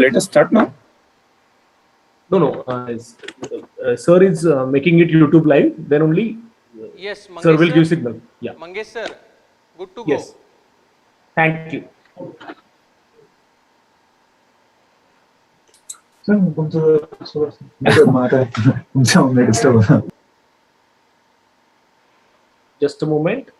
let us start now. No. Sir is making it YouTube live. Then only Yes, Mangesh sir will sir, give signal. Yeah. Mangesh sir, good to Yes. go. Thank you. Just a moment.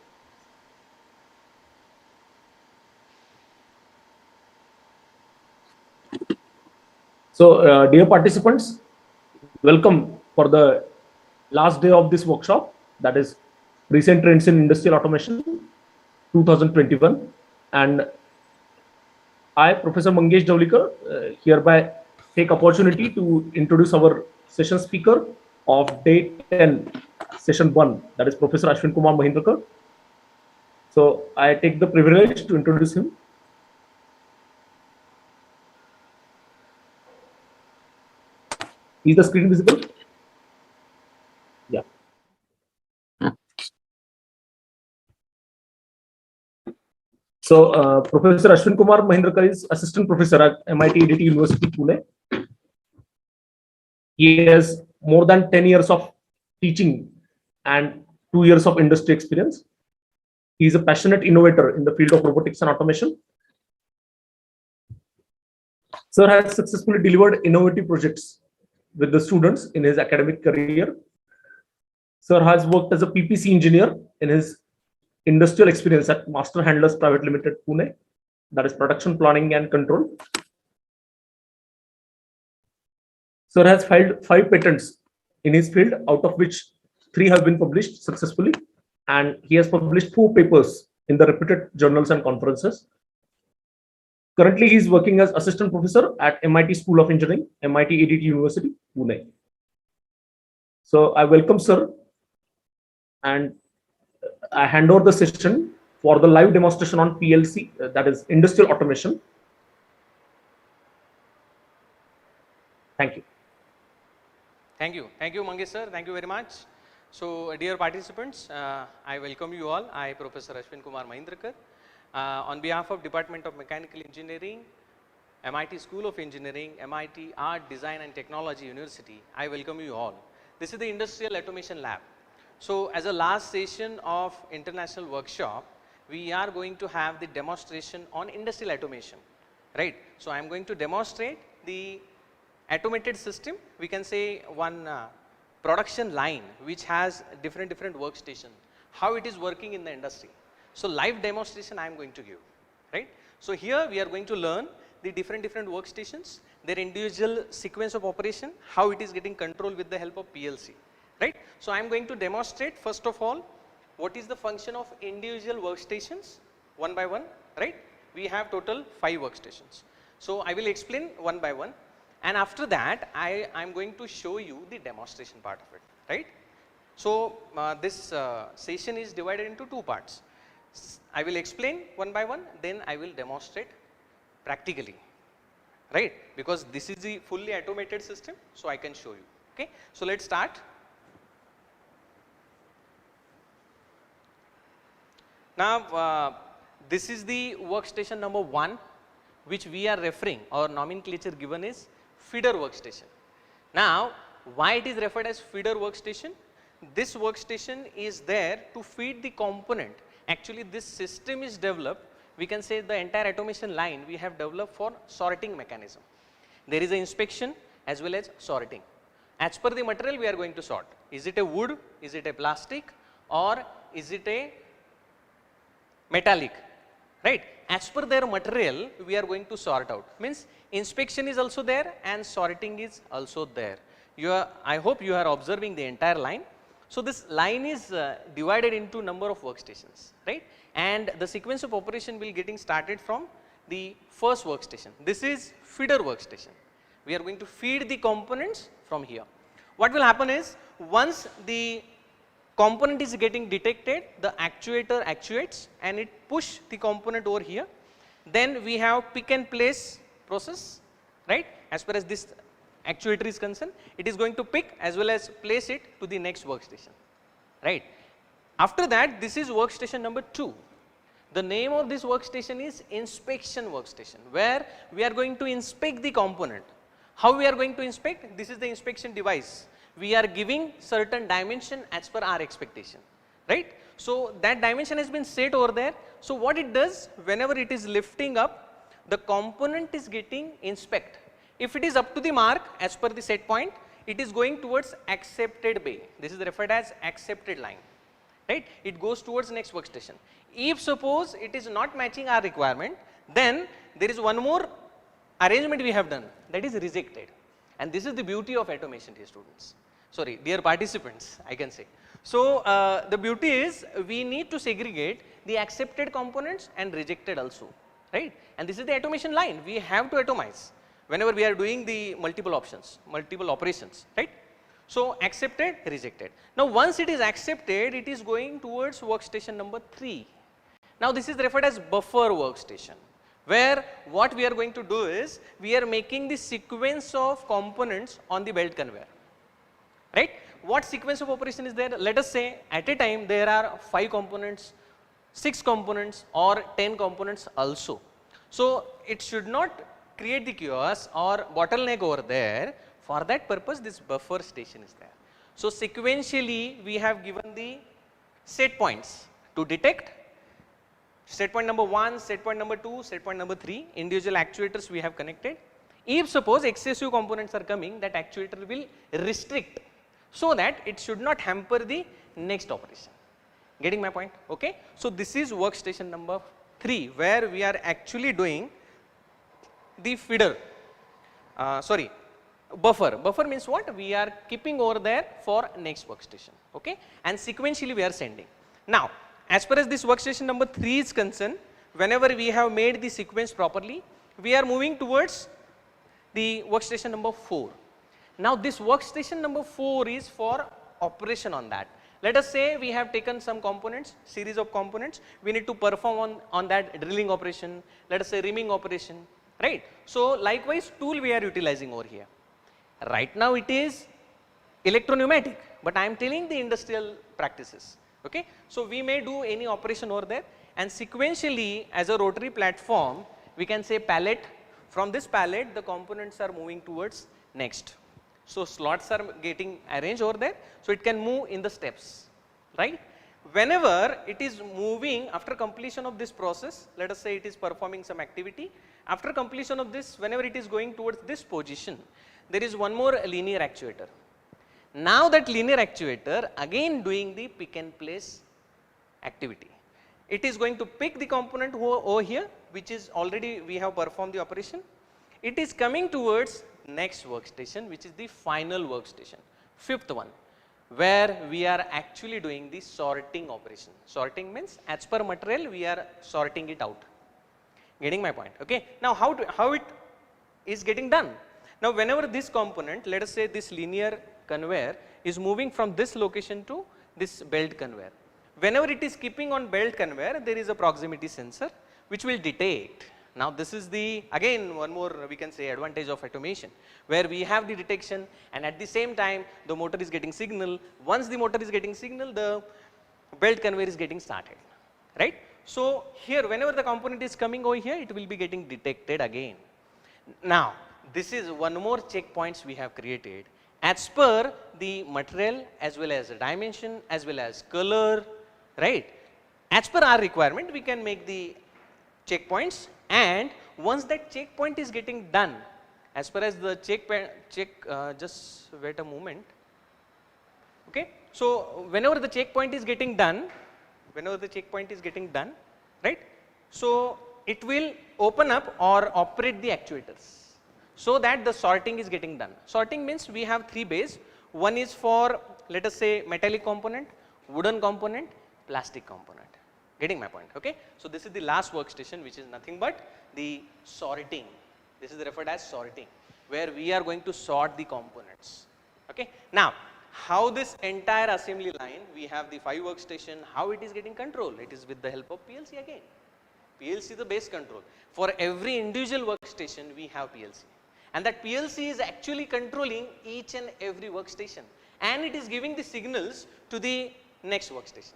So, dear participants, welcome for the last day of this workshop, that is recent trends in industrial automation 2021. And I, Professor Mangesh Javlikar, hereby take opportunity to introduce our session speaker of day 10, session 1, that is Professor Ashwinkumar Mahindrakar. So I take the privilege to introduce him. Is the screen visible? Yeah. So Professor Ashwinkumar Mahindrakar is assistant professor at MIT ADT University, Pune. He has more than 10 years of teaching and 2 years of industry experience. He is a passionate innovator in the field of robotics and automation. Sir has successfully delivered innovative projects with the students in his academic career. Sir has worked as a PPC engineer in his industrial experience at Master Handlers Private Limited, Pune, that is production planning and control. Sir has filed 5 patents in his field, out of which 3 have been published successfully, and he has published 4 papers in the reputed journals and conferences. Currently, he is working as assistant professor at MIT School of Engineering, MIT ADT University, Pune. So I welcome sir, and I hand over the session for the live demonstration on PLC, that is industrial automation. Thank you. Thank you Mangesh sir, thank you very much. So dear participants, I welcome you all. I, Professor Ashwinkumar Mahindrakar, on behalf of Department of Mechanical Engineering, MIT School of Engineering, MIT Art, Design and Technology University, I welcome you all. This is the Industrial Automation Lab. So as a last session of international workshop, we are going to have the demonstration on industrial automation, right? So I am going to demonstrate the automated system, we can say one production line which has different workstation, how it is working in the industry. So live demonstration I am going to give, right? So here we are going to learn the different workstations, their individual sequence of operation, how it is getting controlled with the help of PLC, right? So I am going to demonstrate first of all what is the function of individual workstations one by one, right? We have total 5 workstations. So I will explain one by one, and after that I am going to show you the demonstration part of it, right? So this session is divided into 2 parts. I will explain one by one, then I will demonstrate practically, right? Because this is the fully automated system, so I can show you. Okay, so let's start. Now this is the workstation number 1 which we are referring, our nomenclature given is feeder workstation. Now why it is referred as feeder workstation? This workstation is there to feed the component. Actually this system is developed, we can say the entire automation line we have developed for sorting mechanism. There is an inspection as well as sorting. As per the material we are going to sort. Is it a wood, is it a plastic, or is it a metallic, right? As per their material we are going to sort out. Means inspection is also there and sorting is also there. I hope you are observing the entire line. So this line is divided into number of workstations, right? And the sequence of operation will getting started from the first workstation. This is feeder workstation. We are going to feed the components from here. What will happen is once the component is getting detected, the actuator actuates and it push the component over here. Then we have pick and place process, right? As far as this actuator is concerned, it is going to pick as well as place it to the next workstation, right? After that, this is workstation number 2. The name of this workstation is inspection workstation, where we are going to inspect the component. How we are going to inspect? This is the inspection device. We are giving certain dimension as per our expectation, right? So that dimension has been set over there. So what it does, whenever it is lifting up, the component is getting inspect. If it is up to the mark as per the set point, it is going towards accepted bay. This is referred as accepted line, right? It goes towards next workstation. If suppose it is not matching our requirement, then there is one more arrangement we have done, that is rejected. And this is the beauty of automation, dear students. Sorry, dear participants, I can say. So the beauty is we need to segregate the accepted components and rejected also, right? And this is the automation line. We have to atomize whenever we are doing the multiple options, multiple operations, right? So accepted, rejected. Now once it is accepted, it is going towards workstation number 3. Now this is referred as buffer workstation, where what we are going to do is we are making the sequence of components on the belt conveyor, right? What sequence of operation is there? Let us say at a time there are 5 components, 6 components or 10 components also. So it should not create the chaos or bottleneck over there. For that purpose this buffer station is there. So sequentially we have given the set points to detect. Set point number 1, set point number 2, set point number 3, individual actuators we have connected. If suppose excessive components are coming, that actuator will restrict, so that it should not hamper the next operation. Getting my point? Okay. So this is workstation number 3, where we are actually doing the feeder, buffer. Buffer means what? We are keeping over there for next workstation, okay, and sequentially we are sending. Now as far as this workstation number 3 is concerned, whenever we have made the sequence properly, we are moving towards the workstation number 4. Now this workstation number 4 is for operation on that. Let us say we have taken some components, series of components, we need to perform on that drilling operation, let us say reaming operation, right? So likewise tool we are utilizing over here. Right now it is electro-pneumatic, but I am telling the industrial practices. Okay. So we may do any operation over there, and sequentially as a rotary platform we can say pallet. From this pallet the components are moving towards next. So slots are getting arranged over there, so it can move in the steps, right? Whenever it is moving after completion of this process, let us say it is performing some activity. After completion of this, whenever it is going towards this position, there is one more linear actuator. Now that linear actuator again doing the pick and place activity. It is going to pick the component over here, which is already we have performed the operation. It is coming towards next workstation, which is the final workstation, 5th one, where we are actually doing the sorting operation. Sorting means as per material we are sorting it out. Getting my point? Okay. Now how it is getting done? Now whenever this component, let us say this linear conveyor is moving from this location to this belt conveyor. Whenever it is keeping on belt conveyor, there is a proximity sensor which will detect. Now this is the again one more we can say advantage of automation, where we have the detection and at the same time the motor is getting signal. Once the motor is getting signal, the belt conveyor is getting started, right? So here whenever the component is coming over here, it will be getting detected again. Now this is one more checkpoints we have created as per the material as well as the dimension as well as color, right? As per our requirement we can make the checkpoints, and once that checkpoint is getting done, as far as the just wait a moment, okay. So whenever the checkpoint is getting done, right, so it will open up or operate the actuators, so that the sorting is getting done. Sorting means we have 3 bays. One is for let us say metallic component, wooden component, plastic component. Getting my point? Okay. So this is the last workstation, which is nothing but the sorting. This is referred as sorting, where we are going to sort the components. Okay. Now how this entire assembly line, we have the 5 workstation, how it is getting controlled? It is with the help of PLC again. PLC is the base control. For every individual workstation we have PLC, and that PLC is actually controlling each and every workstation, and it is giving the signals to the next workstation.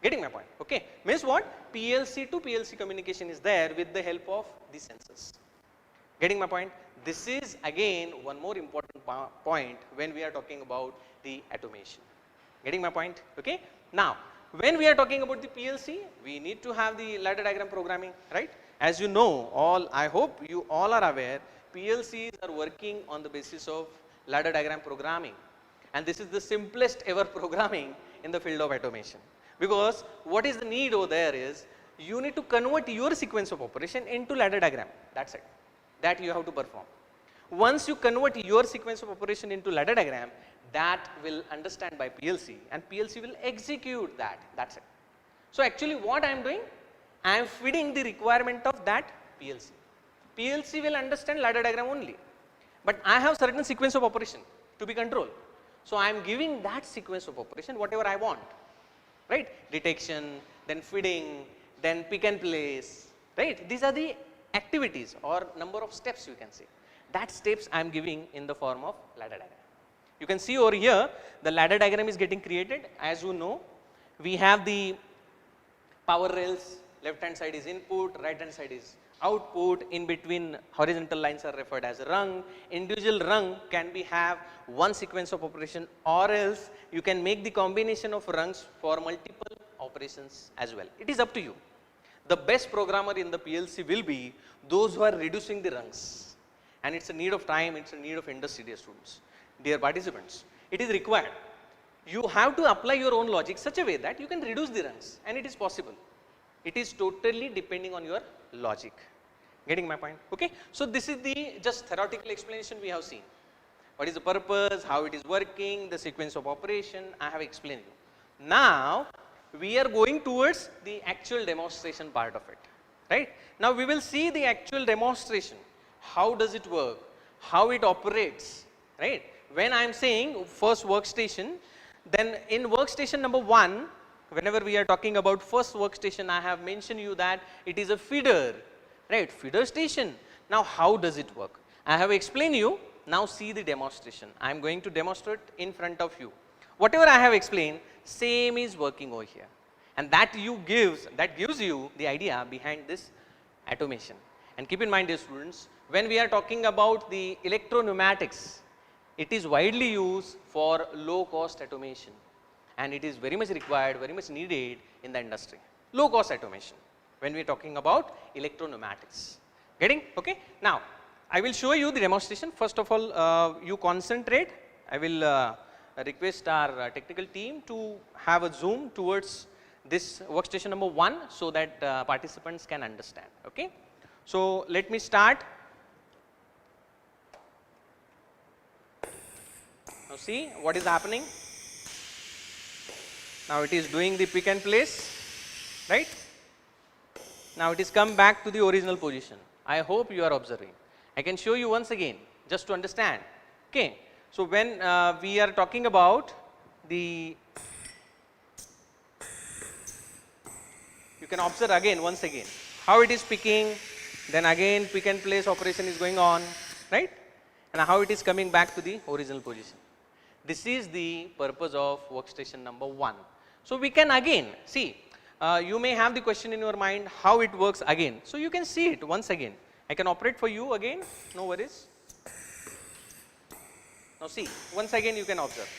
Getting my point? Okay. Means what? PLC to PLC communication is there with the help of the sensors. Getting my point? This is again one more important point when we are talking about the automation. Getting my point? Okay. Now, when we are talking about the PLC, we need to have the ladder diagram programming, right? As you know, I hope you all are aware, PLCs are working on the basis of ladder diagram programming, and this is the simplest ever programming in the field of automation. Because what is the need over there is, you need to convert your sequence of operation into ladder diagram. That's it. That you have to perform. Once you convert your sequence of operation into ladder diagram, that will understand by PLC, and PLC will execute that. That's it. So actually what I am doing, I am feeding the requirement of that PLC. PLC will understand ladder diagram only, but I have certain sequence of operation to be controlled. So I am giving that sequence of operation whatever I want, right? Detection, then feeding, then pick and place, right? These are the activities or number of steps you can say. That steps I am giving in the form of ladder diagram. You can see over here the ladder diagram is getting created. As you know, we have the power rails, left hand side is input, right hand side is output, in between horizontal lines are referred as rung. Individual rung can have one sequence of operation, or else you can make the combination of rungs for multiple operations as well. It is up to you. The best programmer in the PLC will be those who are reducing the rungs, and it's a need of time, it's a need of industry, dear students. Dear participants, it is required. You have to apply your own logic such a way that you can reduce the rungs, and it is possible. It is totally depending on your logic. Getting my point? Okay. So this is the just theoretical explanation we have seen. What is the purpose, how it is working, the sequence of operation, I have explained you. Now we are going towards the actual demonstration part of it, right? Now we will see the actual demonstration. How does it work? How it operates, right? When I am saying first workstation, then in workstation number 1, whenever we are talking about first workstation, I have mentioned you that it is a feeder, right? Feeder station. Now how does it work? I have explained you. Now see the demonstration. I am going to demonstrate in front of you. Whatever I have explained, same is working over here, and that gives you the idea behind this automation. And keep in mind, dear students, when we are talking about the electro-pneumatics, it is widely used for low cost automation, and it is very much required, very much needed in the industry. Low cost automation when we are talking about electro-pneumatics. Getting? Okay. Now I will show you the demonstration. First of all, you concentrate. I will request our technical team to have a zoom towards this workstation number 1 so that participants can understand. Okay. So let me start. Now see what is happening. Now it is doing the pick and place, right? Now it is come back to the original position. I hope you are observing. I can show you once again just to understand. Okay. So when we are talking about the, you can observe again once again how it is picking, then again pick and place operation is going on, right? And how it is coming back to the original position. This is the purpose of workstation number 1. So we can again see, you may have the question in your mind how it works again. So you can see it once again. I can operate for you again, no worries. Now see, once again you can observe.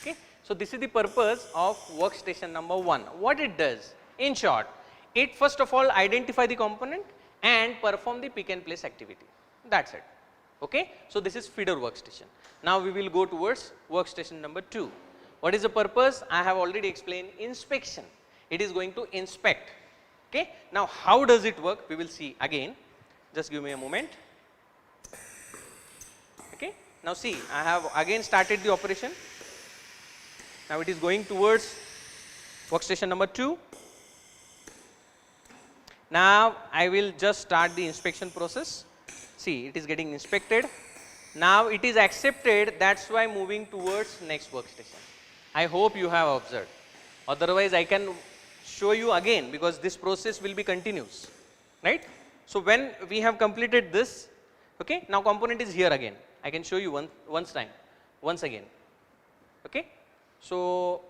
Okay. So this is the purpose of workstation number 1. What it does, in short, it first of all identify the component and perform the pick and place activity. That's it. Okay. So this is feeder workstation. Now we will go towards workstation number 2. What is the purpose? I have already explained. Inspection. It is going to inspect. Okay. Now how does it work? We will see again. Just give me a moment. Okay. Now see, I have again started the operation. Now it is going towards workstation number 2. Now I will just start the inspection process. See, it is getting inspected. Now it is accepted. That's why moving towards next workstation. I hope you have observed. Otherwise, I can show you again because this process will be continuous, right? So when we have completed this, okay, now component is here again. I can show you once again. Okay. So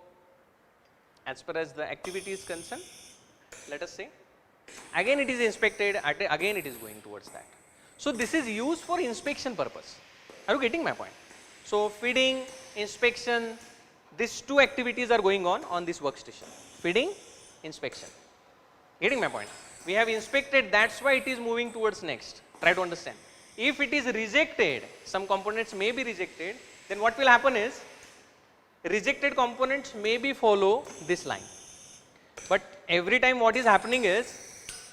as far as the activity is concerned, let us say, again it is inspected, again it is going towards that. So this is used for inspection purpose. Are you getting my point? So feeding, inspection, these two activities are going on this workstation. Feeding, inspection. Getting my point? We have inspected, that's why it is moving towards next. Try to understand. If it is rejected, some components may be rejected, then what will happen is, rejected components may be follow this line. But every time what is happening is,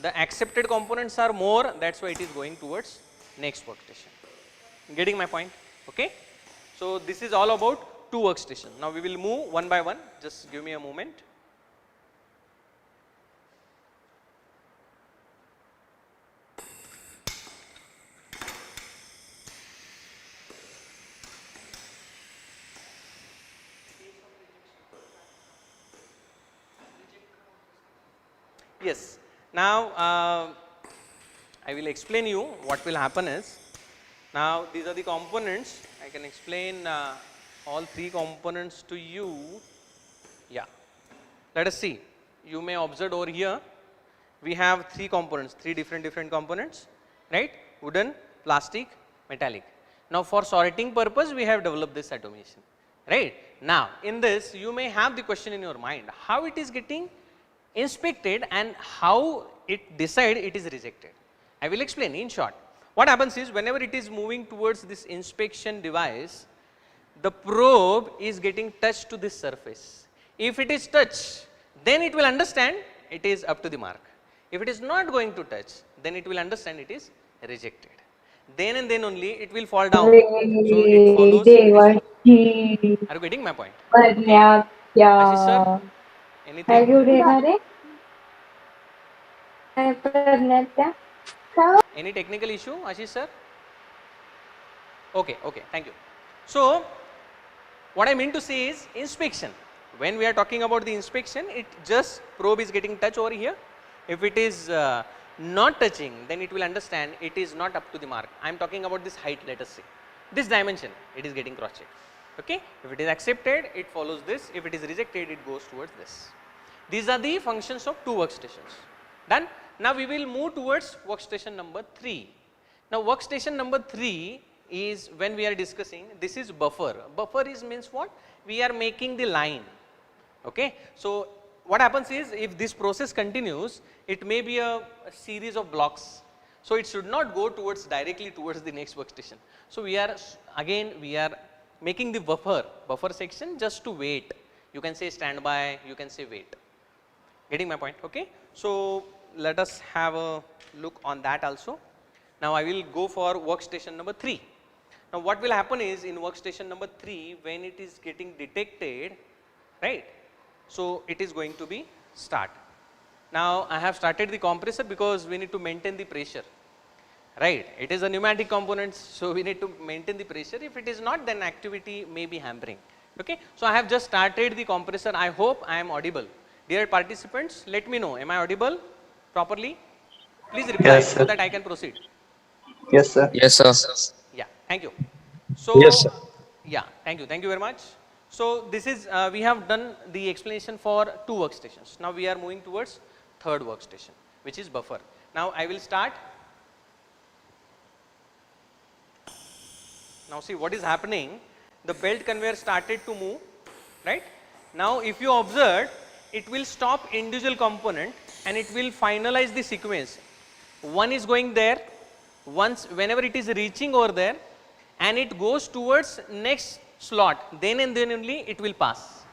the accepted components are more, that's why it is going towards next workstation. Getting my point? Okay. So this is all about two workstations. Now we will move one by one. Just give me a moment. Yes. Now I will explain you what will happen is. Now these are the components. I can explain all three components to you. Yeah. Let us see. You may observe over here. We have three components, three different components, right? Wooden, plastic, metallic. Now for sorting purpose, we have developed this automation, right? Now in this, you may have the question in your mind, how it is getting inspected and how it decide it is rejected. I will explain in short. What happens is, whenever it is moving towards this inspection device, the probe is getting touched to this surface. If it is touched, then it will understand it is up to the mark. If it is not going to touch, then it will understand it is rejected. Then and then only it will fall down. So it follows. Are you getting my point? Okay. Ashish sir, anything? Any technical issue, Ashish sir? Okay, okay, thank you. So what I mean to say is inspection. When we are talking about the inspection, it just probe is getting touched over here. If it is not touching, then it will understand it is not up to the mark. I am talking about this height, let us say. This dimension, it is getting cross checked. Okay. If it is accepted, it follows this. If it is rejected, it goes towards this. These are the functions of two workstations. Done. Now we will move towards workstation number 3. Now workstation number 3 is when we are discussing, this is buffer. Buffer is means what? We are making the line. Okay. So what happens is, if this process continues, it may be a series of blocks. So it should not go towards directly towards the next workstation. So we are making the buffer section just to wait. You can say standby, you can say wait. Getting my point? Okay. So let us have a look on that also. Now I will go for workstation number 3. Now what will happen is, in workstation number 3, when it is getting detected, right? So it is going to be start. Now I have started the compressor because we need to maintain the pressure, right? It is a pneumatic component, so we need to maintain the pressure. If it is not, then activity may be hampering. Okay. So I have just started the compressor. I hope I am audible. Dear participants, let me know, am I audible properly? Please reply, Yes, so sir. that I can proceed. Yes, sir. Yes, sir. Yeah, thank you. So Yes, sir. yeah, thank you very much. So this is we have done the explanation for two workstations. Now we are moving towards third workstation, which is buffer. Now I will start. Now see what is happening. The belt conveyor started to move, right? Now if you observe, it will stop individual component and it will finalize the sequence. One is going there. Whenever it is reaching over there, and it goes towards next slot, then and then only it will pass.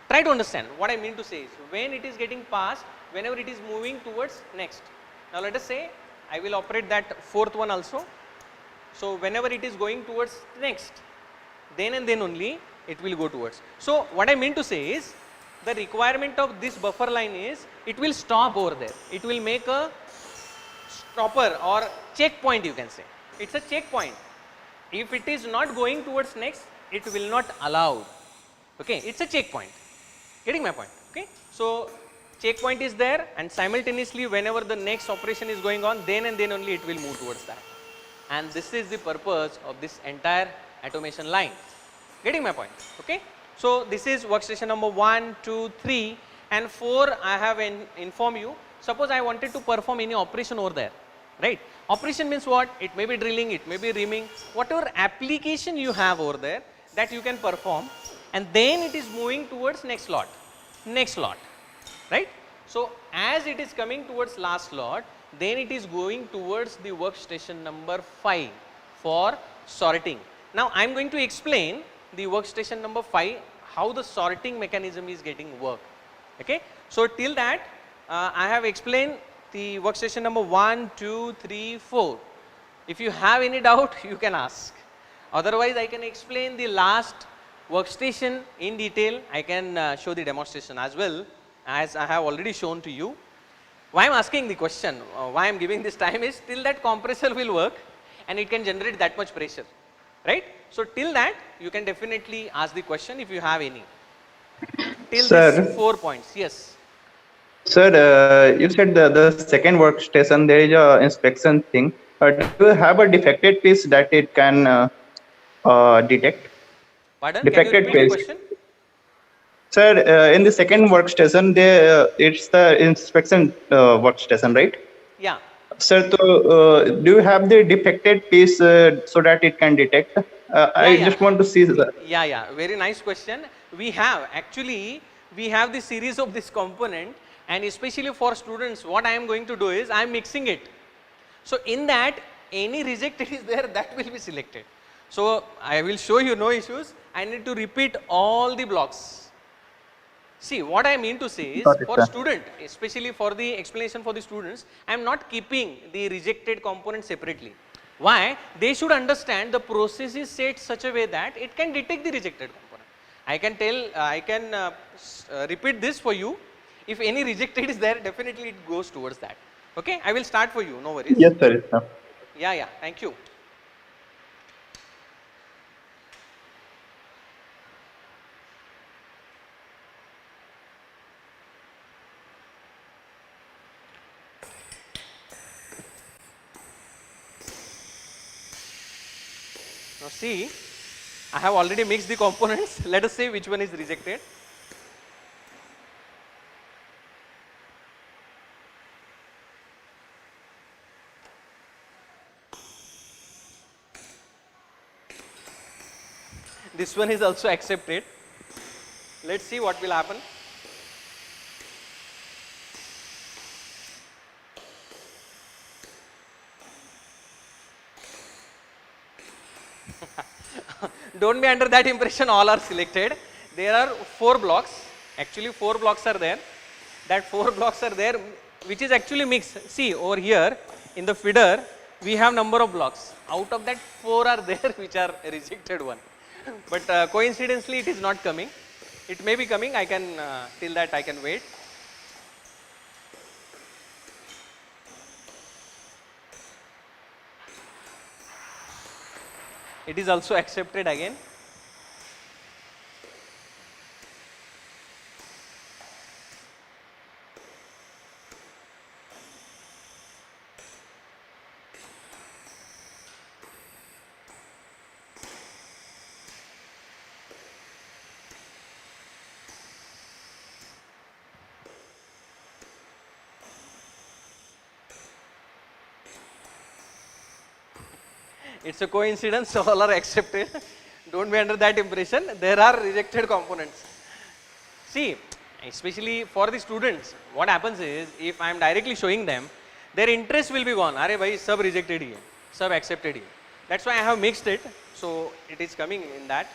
Try to understand what I mean to say is, when it is getting passed, whenever it is moving towards next. Now let us say I will operate that fourth one also. So whenever it is going towards next, then and then only it will go towards. So what I mean to say is, the requirement of this buffer line is, it will stop over there. It will make a stopper or checkpoint, you can say. It's a checkpoint. If it is not going towards next, it will not allow. Okay, it's a checkpoint. Getting my point? Okay. So checkpoint is there, and simultaneously whenever the next operation is going on, then and then only it will move towards that. And this is the purpose of this entire automation line. Getting my point? Okay. So this is workstation number 1, 2, 3. and 4 I have informed you. Suppose I wanted to perform any operation over there, right? Operation means what? It may be drilling, it may be reaming, whatever application you have over there that you can perform, and then it is moving towards next lot, right? So as it is coming towards last lot, then it is going towards the workstation number 5 for sorting. Now I am going to explain the workstation number 5, how the sorting mechanism is getting work. Okay, so till that I have explained the workstation number 1, 2, 3, 4. If you have any doubt, you can ask. Otherwise, I can explain the last workstation in detail. I can show the demonstration as well, as I have already shown to you. Why I am asking the question, why I am giving this time is till that compressor will work and it can generate that much pressure, right? So till that you can definitely ask the question if you have any. Till this 4 points, yes. Sir, you said the second workstation there is a inspection thing. Do you have a defected piece that it can detect? Pardon? Can you Defected repeat the piece. question? Sir, in the second workstation, there it's the inspection workstation, right? Yeah. Sir, so do you have the defected piece so that it can detect? I just want to see that. Yeah. Very nice question. We have actually we have the series of this component, and especially for students, what I am going to do is I am mixing it. So in that any rejected is there, that will be selected. So I will show you, no issues. I need to repeat all the blocks. See, what I mean to say is, Got it, for sir. student, especially for the explanation for the students, I am not keeping the rejected component separately. Why? They should understand the process is set such a way that it can detect the rejected component. I can repeat this for you. If any rejected is there, definitely it goes towards that. Okay, I will start for you, no worries. Yes, sir. Yes, sir. Yeah, thank you. Now see, I have already mixed the components. Let us see which one is rejected. This one is also accepted. Let's see what will happen. Don't be under that impression all are selected. There are 4 blocks. Actually 4 blocks are there. That 4 blocks are there which is actually mixed. See over here in the feeder we have number of blocks. Out of that 4 are there which are rejected one. But coincidentally it is not coming. It may be coming. I can till that I can wait. It is also accepted again. It's a coincidence, all are accepted. Don't be under that impression. There are rejected components. See, especially for the students, what happens is, if I am directly showing them, their interest will be gone. Arey bhai, sub rejected hi hai, sub accepted hi hai. That's why I have mixed it. So it is coming in that.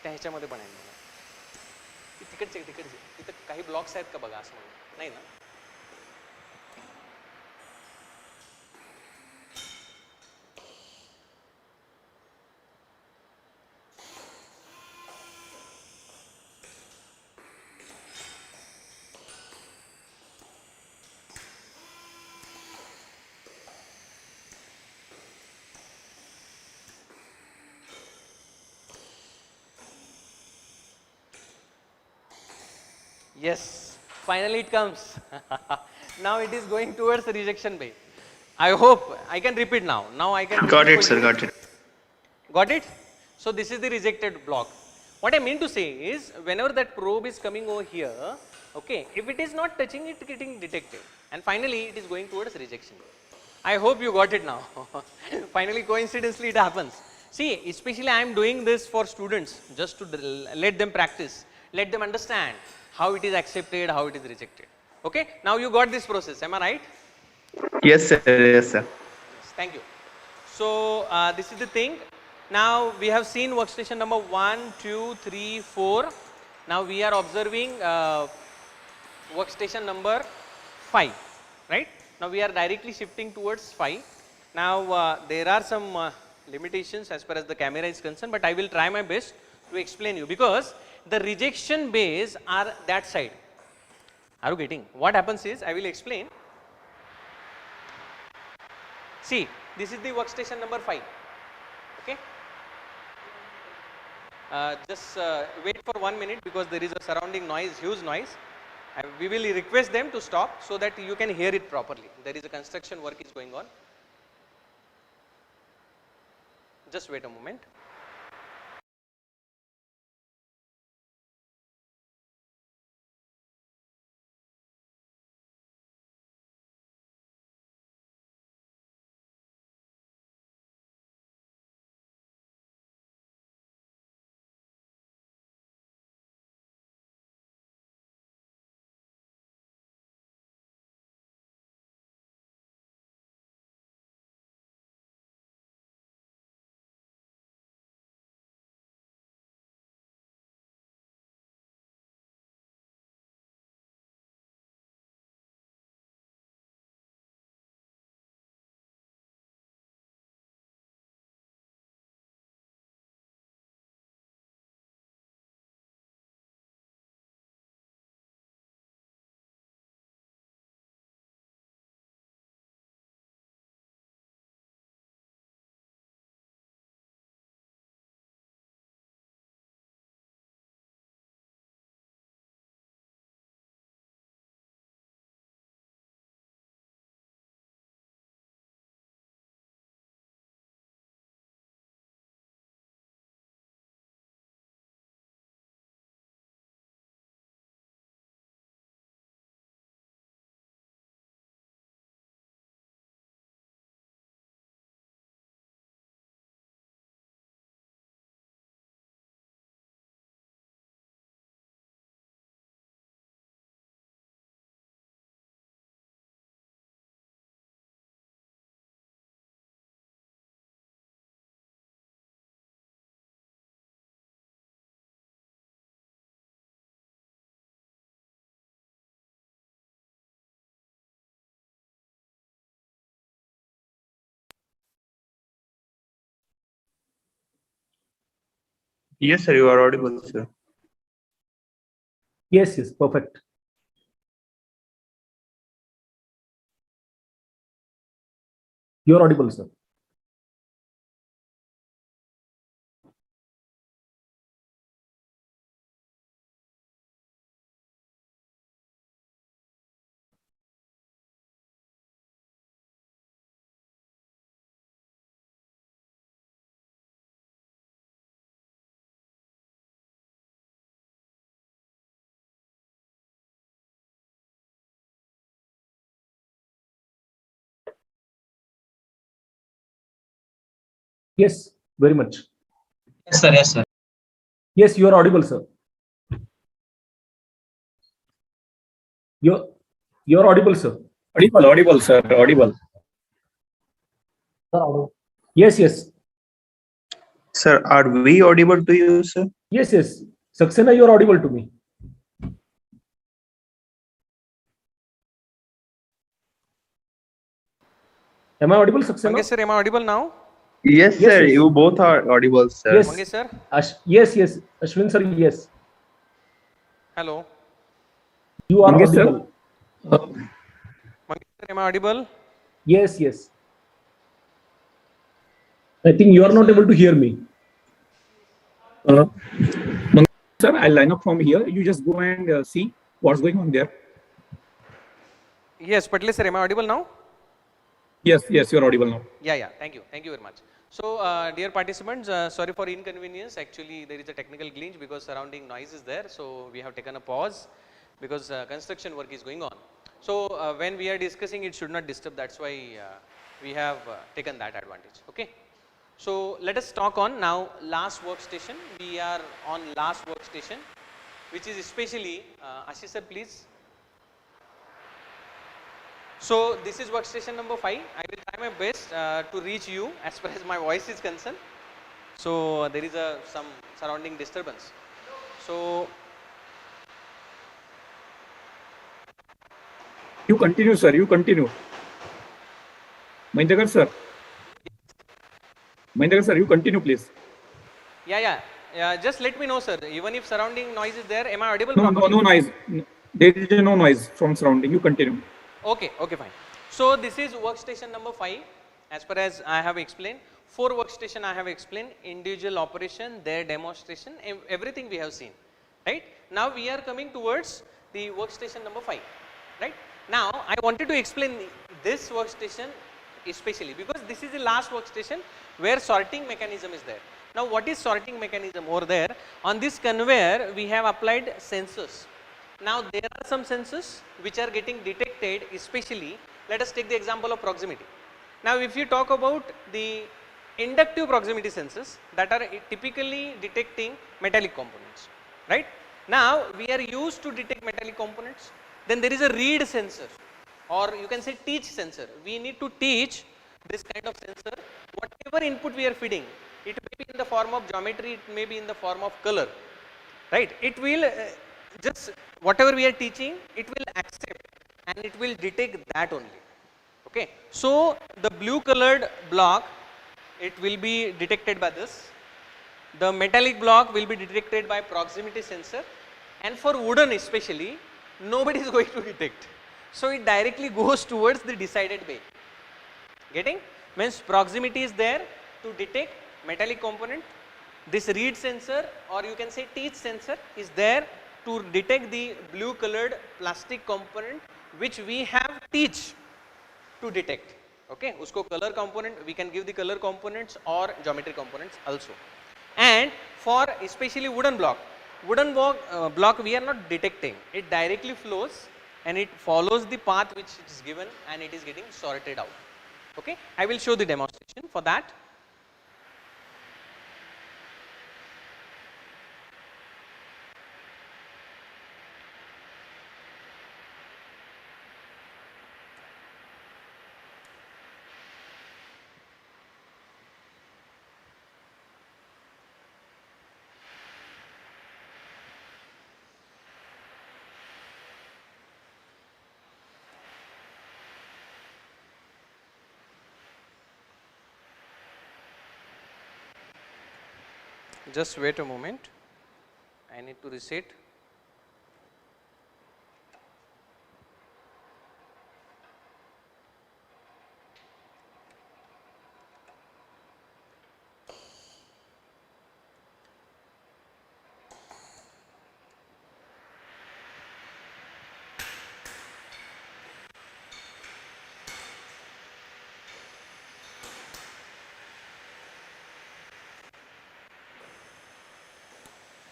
त्या ह्याच्यामध्ये पण आहे मला तिकडचे तिथं काही blocks आहेत का बघा असं म्हणून नाही ना. Yes, finally it comes. Now it is going towards rejection bay. I hope I can repeat now. Now I can Got repeat it, for sir. you. Got it. Got it? So this is the rejected block. What I mean to say is, whenever that probe is coming over here, okay, if it is not touching it, getting detected, and finally it is going towards rejection. I hope you got it now. Finally, coincidentally, it happens. See, especially I am doing this for students, just to let them practice, let them understand how it is accepted, how it is rejected. Okay, now you got this process, am I right? Yes, sir. Yes, sir. Yes, thank you. So, this is the thing. Now, we have seen workstation number 1, 2, 3, 4. Now, we are observing workstation number 5, right? Now, we are directly shifting towards 5. Now, there are some limitations as far as the camera is concerned, but I will try my best to explain you, because the rejection bays are that side. Are you getting? What happens is, I will explain. See, this is the workstation number 5, okay? Just wait for 1 minute, because there is a surrounding noise, huge noise. We will request them to stop so that you can hear it properly. There is a construction work is going on. Just wait a moment. Yes, sir. You are audible, sir. Yes, yes, perfect. You are audible, sir. Yes, very much. Yes, sir. Yes, sir. Yes, you are audible, sir. You're audible, sir. Audible, sir. Audible. Yes, yes. Sir, are we audible to you, sir? Yes, yes. Saxena, you're audible to me. Am I audible, Saxena? Mangesh sir, am I audible now? Yes, Yes, sir. yes. You both are audible, sir. Yes. Mangesh sir? Yes, yes. Ashwin sir, yes. Hello? You are Mangesh, sir? audible. Mangesh sir, am I audible? Yes, yes. I think you are not able to hear me. Sir, I'll line up from here. You just go and see what's going on there. Yes, Patel sir, am I audible now? Yes, yes, you're audible now. Yeah, thank you very much. So, dear participants, sorry for inconvenience. Actually, there is a technical glitch because surrounding noise is there. So, we have taken a pause because construction work is going on. So, when we are discussing, it should not disturb. That's why we have taken that advantage. Okay. So, let us talk on now last workstation. We are on last workstation, which is especially, Ashish sir, please. So, this is workstation number 5. I will try my best to reach you as far as my voice is concerned. So, there is some surrounding disturbance. So, You continue, sir. You continue. Mahindra sir. Mahindra sir, you continue, please. yeah, just let me know, sir. Even if surrounding noise is there, am I audible No, properly? no noise. There is no noise from surrounding. You continue. Okay, fine. So, this is workstation number 5 as far as I have explained. 4 workstation I have explained, individual operation, their demonstration, everything we have seen, right. Now, we are coming towards the workstation number 5, right. Now, I wanted to explain this workstation especially because this is the last workstation where sorting mechanism is there. Now, what is sorting mechanism over there? On this conveyor, we have applied sensors. Now, there are some sensors which are getting detected, especially let us take the example of proximity. Now, if you talk about the inductive proximity sensors that are typically detecting metallic components, right. Now, we are used to detect metallic components. Then there is a read sensor, or you can say teach sensor. We need to teach this kind of sensor whatever input we are feeding. It may be in the form of geometry, it may be in the form of color, right. It will just whatever we are teaching, it will accept and it will detect that only. Okay. So, the blue colored block, it will be detected by this. The metallic block will be detected by proximity sensor, and for wooden especially, nobody is going to detect. So, it directly goes towards the decided bay. Getting? Means proximity is there to detect metallic component. This read sensor, or you can say teach sensor, is there to detect the blue colored plastic component which we have teach to detect. Okay, usko color component, we can give the color components or geometry components also. And for especially wooden block we are not detecting, it directly flows and it follows the path which is given and it is getting sorted out. Okay, I will show the demonstration for that. Just wait a moment, I need to reset.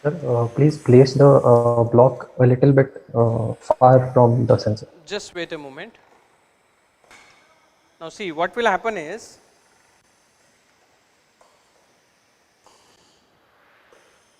Sir, please place the block a little bit far from the sensor. Just wait a moment. Now see, what will happen is,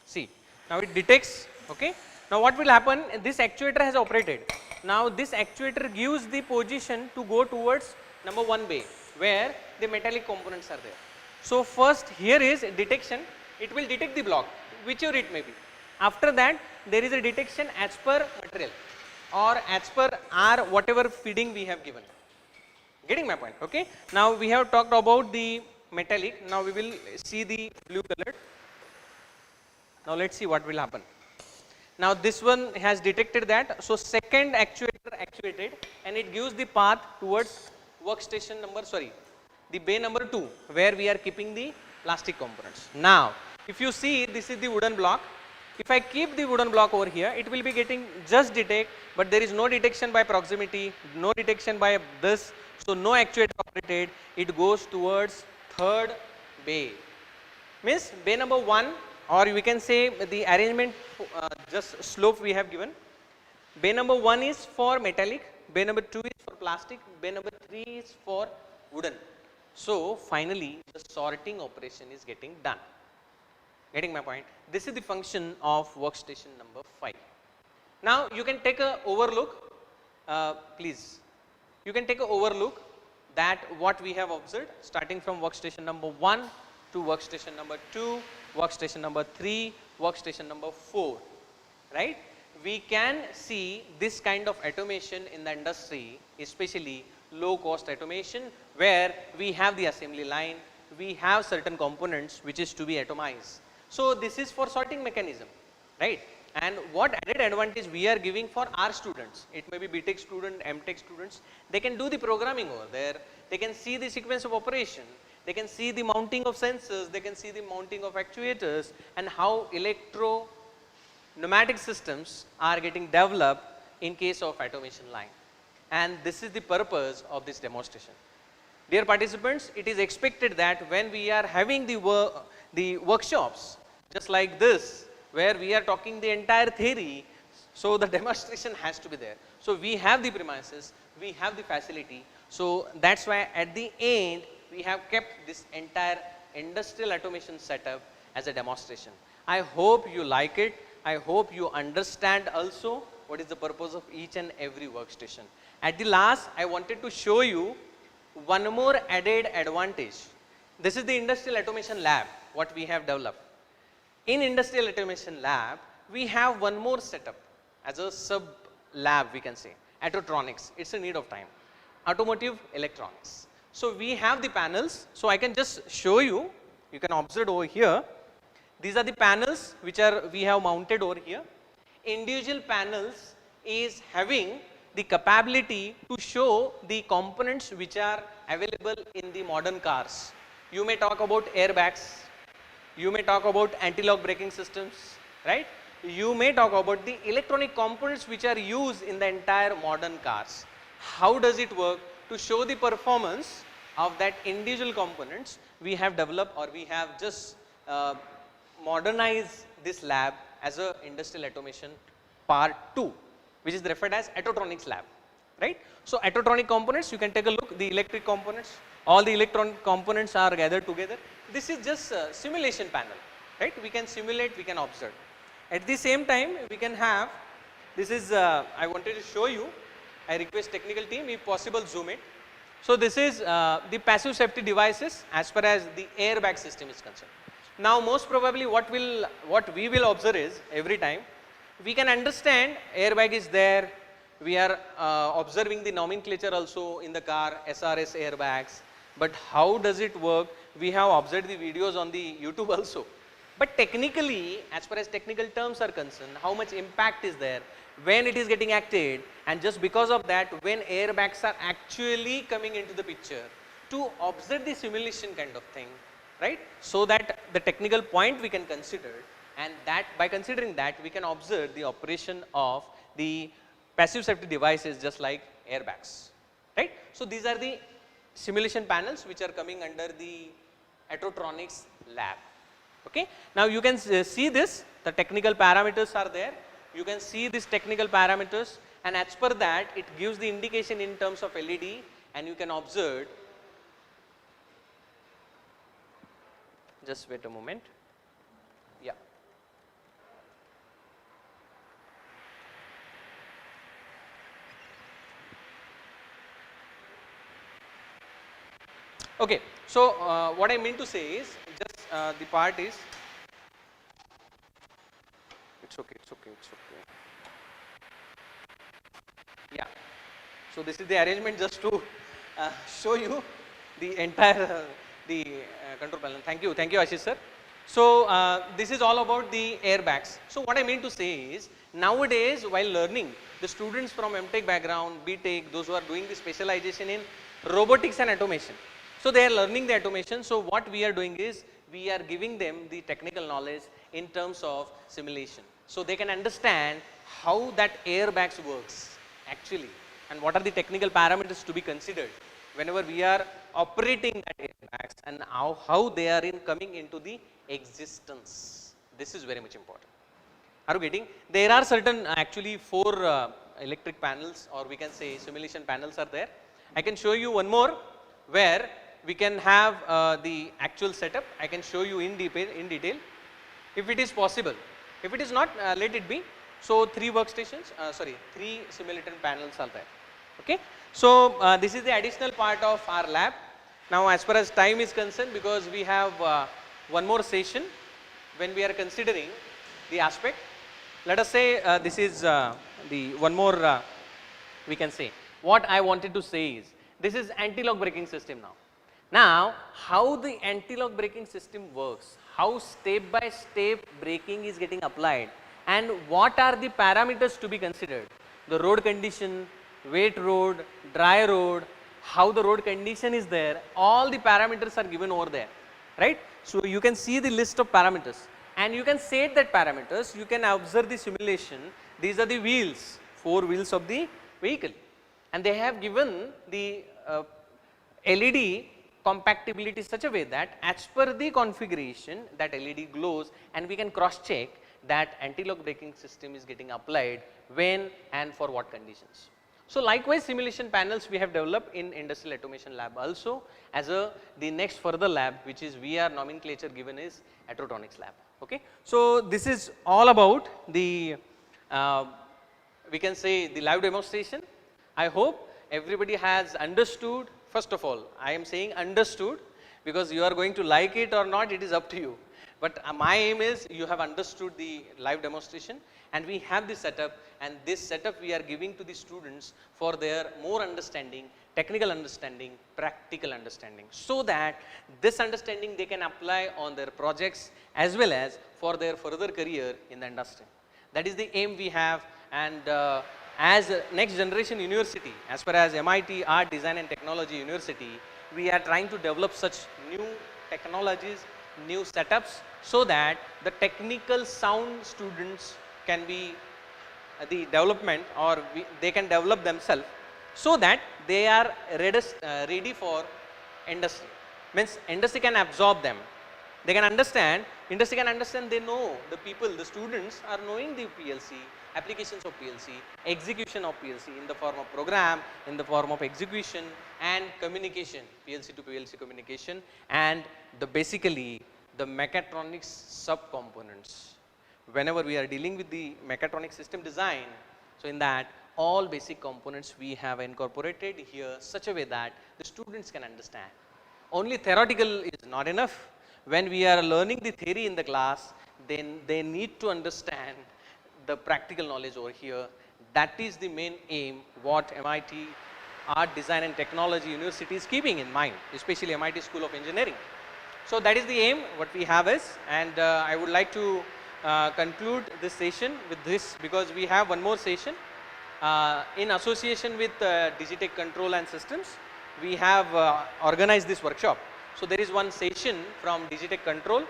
see, now it detects. Okay. Now what will happen, this actuator has operated. Now this actuator gives the position to go towards number 1 bay where the metallic components are there. So first here is detection, it will detect the block whichever it may be. After that there is a detection as per material or as per our whatever feeding we have given. Getting my point? Okay. Now we have talked about the metallic, now we will see the blue colored. Now let's see what will happen. Now this one has detected that, so second actuator actuated and it gives the path towards workstation number, the bay number 2 where we are keeping the plastic components. Now if you see, this is the wooden block If I keep the wooden block over here, it will be getting just detect, but there is no detection by proximity, no detection by this, so no actuator operated. It goes towards third bay. Means bay number 1, or we can say the arrangement just slope we have given. Bay number 1 is for metallic, bay number 2 is for plastic, bay number 3 is for wooden. So finally the sorting operation is getting done. Getting my point? This is the function of workstation number 5. Now you can take a overlook, please. You can take a overlook that what we have observed starting from workstation number 1 to workstation number 2, workstation number 3, workstation number 4, right? We can see this kind of automation in the industry, especially low cost automation, where we have the assembly line, we have certain components which is to be atomized. So this is for sorting mechanism, right? And what added advantage we are giving for our students, it may be BTech student, MTech students, they can do the programming over there, they can see the sequence of operation, they can see the mounting of sensors, they can see the mounting of actuators, and how pneumatic systems are getting developed in case of automation line. And this is the purpose of this demonstration. Dear participants, it is expected that when we are having the workshops just like this, where we are talking the entire theory, so the demonstration has to be there. So we have the premises, we have the facility, so that's why at the end we have kept this entire industrial automation setup as a demonstration. I hope you like it. I hope you understand also what is the purpose of each and every workstation. At the last, I wanted to show you one more added advantage. This is the industrial automation lab, what we have developed. In industrial automation lab, we have one more setup as a sub lab, we can say, autotronics. It's a need of time. Automotive electronics. So we have the panels. So I can just show you, you can observe over here. These are the panels which we have mounted over here. Individual panels is having the capability to show the components which are available in the modern cars. You may talk about airbags, you may talk about anti-lock braking systems, right? You may talk about the electronic components which are used in the entire modern cars. How does it work? To show the performance of that individual components, we have developed, or we have just modernized this lab as a industrial automation part 2, which is referred as autotronics lab, right? So autotronic components, you can take a look, the electric components, all the electronic components are gathered together. This is just a simulation panel, right? We can simulate, we can observe. At the same time, we can have, this is, I wanted to show you, I request technical team, if possible, zoom it. So this is the passive safety devices as far as the airbag system is concerned. Now most probably what we will observe is, every time, we can understand airbag is there, we are observing the nomenclature also in the car, SRS airbags, but how does it work? We have observed the videos on the YouTube also. But technically, as far as technical terms are concerned, how much impact is there, when it is getting acted, and just because of that, when airbags are actually coming into the picture, to observe the simulation kind of thing, right? So that the technical point we can consider, and that by considering that, we can observe the operation of the passive safety devices just like airbags, right? So these are the simulation panels which are coming under the autotronics lab. Okay. Now you can see this, the technical parameters are there. You can see these technical parameters, and as per that, it gives the indication in terms of LED, and you can observe. Just wait a moment. Yeah. Okay. So what I mean to say is, just the part is, it's okay. Yeah. So this is the arrangement just to show you the entire control panel. Thank you, Ashish sir. So this is all about the airbags. So what I mean to say is, nowadays while learning, the students from MTech background, BTech, those who are doing the specialization in robotics and automation, so they are learning the automation. So what we are doing is, we are giving them the technical knowledge in terms of simulation. So they can understand how that airbags works actually, and what are the technical parameters to be considered whenever we are operating that airbags, and how they are coming into the existence. This is very much important. Are you getting? There are certain actually 4 electric panels, or we can say simulation panels are there. I can show you one more where we can have the actual setup. I can show you in detail if it is possible. If it is not, let it be. So 3 workstations, 3 simulation panels are there. Okay. So this is the additional part of our lab. Now as far as time is concerned, because we have one more session when we are considering the aspect. Let us say this is the one more we can say. What I wanted to say is, this is anti-lock braking system now. Now, how the anti-lock braking system works, how step by step braking is getting applied, and what are the parameters to be considered, the road condition, wet road, dry road, how the road condition is there, all the parameters are given over there, right. So you can see the list of parameters, and you can set that parameters, you can observe the simulation. These are the wheels, 4 wheels of the vehicle, and they have given the LED compatibility such a way that as per the configuration that LED glows, and we can cross check that anti-lock braking system is getting applied when and for what conditions. So likewise, simulation panels we have developed in industrial automation lab also as the next further lab, which is VR nomenclature given is Attronics lab. Okay. So this is all about the we can say the live demonstration. I hope everybody has understood. First of all, I am saying understood, because you are going to like it or not, it is up to you. But my aim is you have understood the live demonstration, and we have this setup, and this setup we are giving to the students for their more understanding, technical understanding, practical understanding, so that this understanding they can apply on their projects as well as for their further career in the industry. That is the aim we have, and as a next generation university, as far as MIT Art, Design and Technology University, we are trying to develop such new technologies, new setups, so that the technical sound students can be the development, or they can develop themselves, so that they are ready for industry. Means industry can absorb them. They can understand, industry can understand, they know, the people, the students are knowing the PLC, applications of PLC, execution of PLC in the form of program, in the form of execution and communication, PLC to PLC communication, and basically the mechatronics subcomponents. Whenever we are dealing with the mechatronic system design, so in that all basic components we have incorporated here such a way that the students can understand. Only theoretical is not enough. When we are learning the theory in the class, then they need to understand the practical knowledge over here. That is the main aim what MIT Art, Design and Technology University is keeping in mind, especially MIT School of Engineering. So that is the aim what we have is, and I would like to conclude this session with this, because we have one more session in association with Digitech Control and Systems. We have organized this workshop. So there is one session from Digitech Control,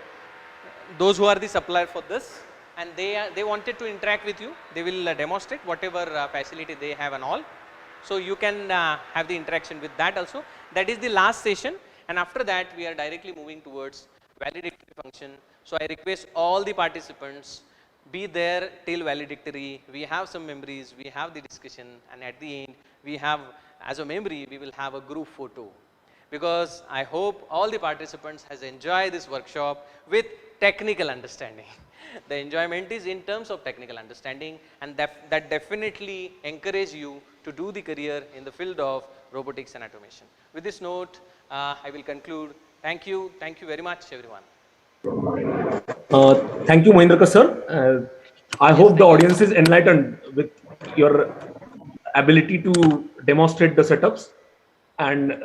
those who are the supplier for this, and they wanted to interact with you. They will demonstrate whatever facility they have and all. So you can have the interaction with that also. That is the last session, and after that we are directly moving towards valedictory function. So I request all the participants be there till valedictory. We have some memories, we have the discussion, and at the end we have, as a memory, we will have a group photo. Because I hope all the participants has enjoyed this workshop with technical understanding. The enjoyment is in terms of technical understanding, and that definitely encourage you to do the career in the field of robotics and automation. With this note, I will conclude. Thank you very much everyone. Thank you, Mahendraka sir. I hope the audience is enlightened with your ability to demonstrate the setups, and